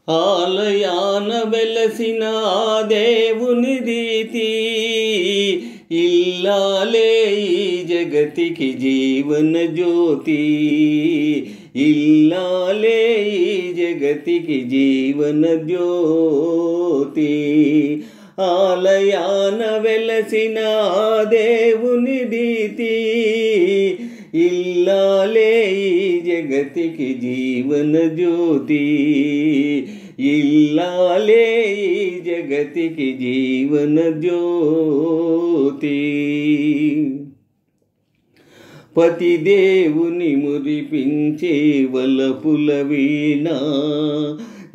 ఆలయాన వెలసిన ఆ దేవుని రీతి ఇల్లాలే ఈ జగతికి జీవన జ్యోతి, ఇల్లాలే ఈ జగతికి జీవన జ్యోతి. ఆలయాన వెలసిన ఆ దేవుని రీతి ఇల్లాలే ఈ జగతికి జీవన జ్యోతి, ఇల్లాలే ఈ జగతికి జీవన జ్యోతి. పతిదేవుని మురిపించే వలపుల వీణ,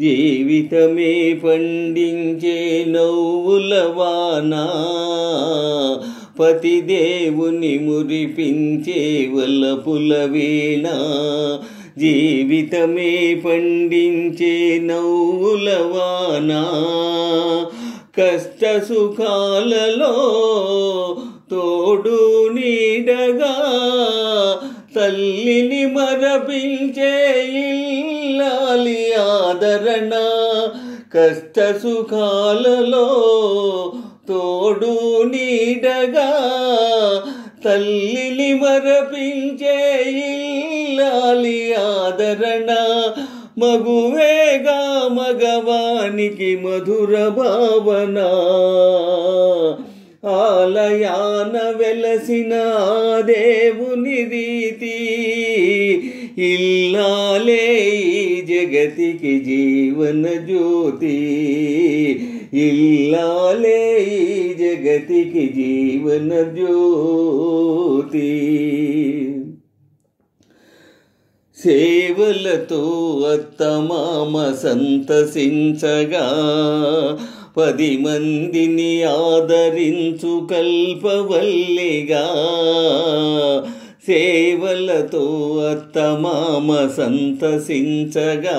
జీవితమే పండించే నవ్వుల వాన. పతిదేవుని మురిపించే వలపుల వీణ, జీవితమే పండించే నవ్వుల వాన. కష్ట సుఖాలలో తోడు నీడగా తల్లిని మరపించే ఇల్లాలి ఆదరణ. కష్ట సుఖాలలో తోడు నీడగా తల్లిని మరపించే ఇల్లాలి ఆదరణ. మగువేగా మగవానికి మధుర భావన, ఆలయాన వెలసిన దేవుని రీతి ఇల్లాలే ఈ జగతికి జీవన జ్యోతి, ఇల్లాలే ఈ జగతికి జీవన జ్యోతి. సేవలతో అత్తమామ సంతసించగా 10 మందిని ఆదరించు కల్పవల్లిగా. సేవలతో అత్తమామ సంతసించగా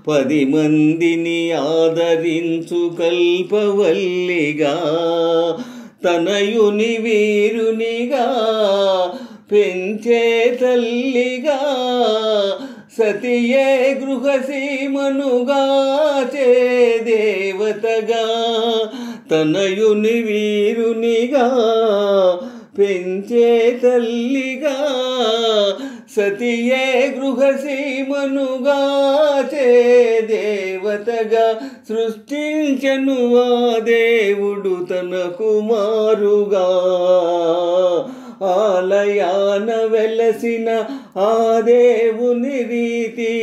10 మందిని ఆదరించు కల్పవల్లిగా. తనయుని వీరునిగా పెంచే తల్లిగా, సతియే గృహసీమనుగా చే దేవతగా. తనయుని వీరునిగా పెంచే తల్లిగా, సతియే గృహసీమనుగా చే దేవతగా. సృష్టించను ఆ దేవుడు తన కుమారుగా, ఆలయాన వెలసిన ఆ దేవుని రీతి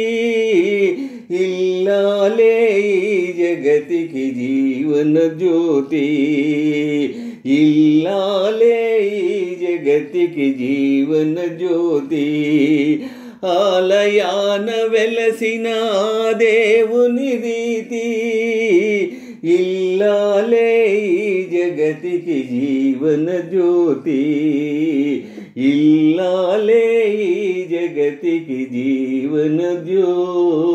ఇల్లాలే ఈ జగతికి జీవన జ్యోతి, ఇల్లాలే ఈ జగతికి జీవన జ్యోతి. ఆలయాన వెలసిన ఆ దేవుని రీతి ఇల్లాలే ఈ జగతికి జీవన జ్యోతి, ఇల్లాలే ఈ జగతికి జీవన జ్యోతి.